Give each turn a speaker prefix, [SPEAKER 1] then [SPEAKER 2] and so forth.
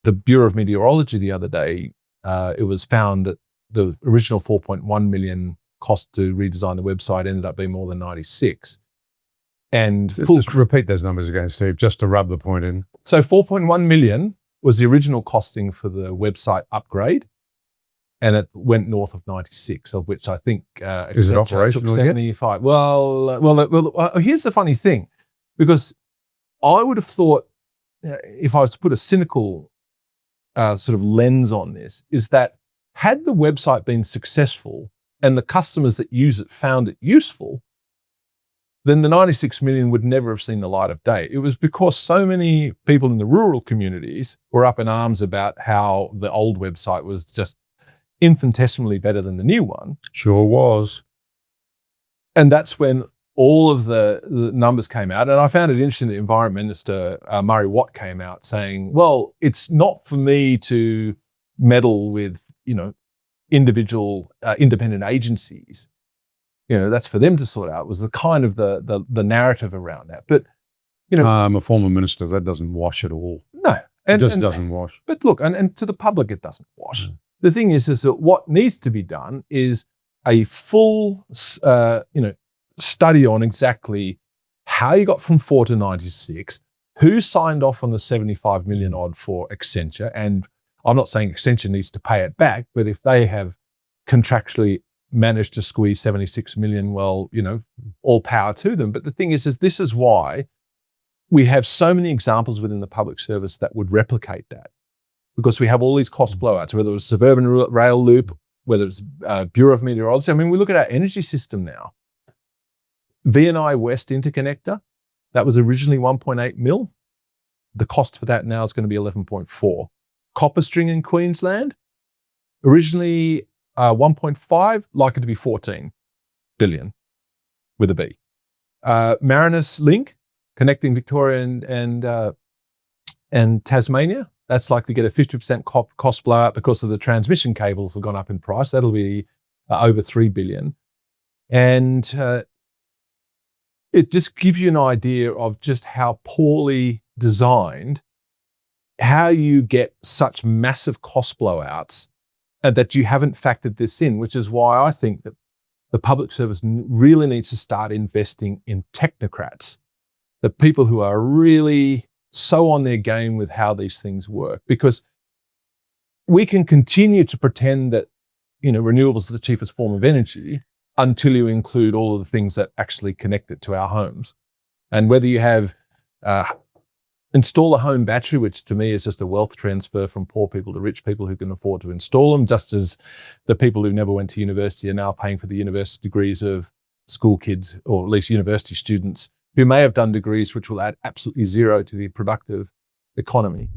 [SPEAKER 1] the Bureau of Meteorology the other day, it was found that the original 4.1 million cost to redesign the website ended up being more than 96. And
[SPEAKER 2] just repeat those numbers again, Steve, just to rub the point in.
[SPEAKER 1] So 4.1 million was the original costing for the website upgrade, and it went north of 96, of which I think
[SPEAKER 2] is it operational
[SPEAKER 1] took 75. Well, here's the funny thing, because I would have thought, if I was to put a cynical sort of lens on this, is that had the website been successful and the customers that use it found it useful, then the 96 million would never have seen the light of day. It was because so many people in the rural communities were up in arms about how the old website was just infinitesimally better than the new one.
[SPEAKER 2] Sure was.
[SPEAKER 1] And that's when all of the numbers came out. And I found it interesting that Environment Minister Murray Watt came out saying, well, it's not for me to meddle with, individual independent agencies. That's for them to sort out, was the kind of the narrative around that. But,
[SPEAKER 2] I'm a former minister, that doesn't wash at all.
[SPEAKER 1] No.
[SPEAKER 2] It just doesn't wash.
[SPEAKER 1] But look, and to the public, it doesn't wash. The thing is that what needs to be done is a full, study on exactly how you got from 4 to 96, who signed off on the 75 million odd for Accenture. And I'm not saying Accenture needs to pay it back, but if they have contractually managed to squeeze 76 million, well, all power to them. But the thing is this is why we have so many examples within the public service that would replicate that, because we have all these cost blowouts, whether it was suburban rail loop, whether it's Bureau of Meteorology. I mean, we look at our energy system now. VNI West interconnector, that was originally 1.8 mil. The cost for that now is going to be 11.4. Copper string in Queensland, originally 1.5, likely to be 14 billion with a B. Marinus Link, connecting Victoria and Tasmania, that's likely to get a 50% cost blowout because of the transmission cables have gone up in price. That'll be over 3 billion. And it just gives you an idea of just how poorly designed, how you get such massive cost blowouts, and that you haven't factored this in, which is why I think that the public service really needs to start investing in technocrats, the people who are really so on their game with how these things work. Because we can continue to pretend that, renewables are the cheapest form of energy until you include all of the things that actually connect it to our homes. And whether you have install a home battery, which to me is just a wealth transfer from poor people to rich people who can afford to install them, just as the people who never went to university are now paying for the university degrees of school kids, or at least university students, who may have done degrees which will add absolutely zero to the productive economy.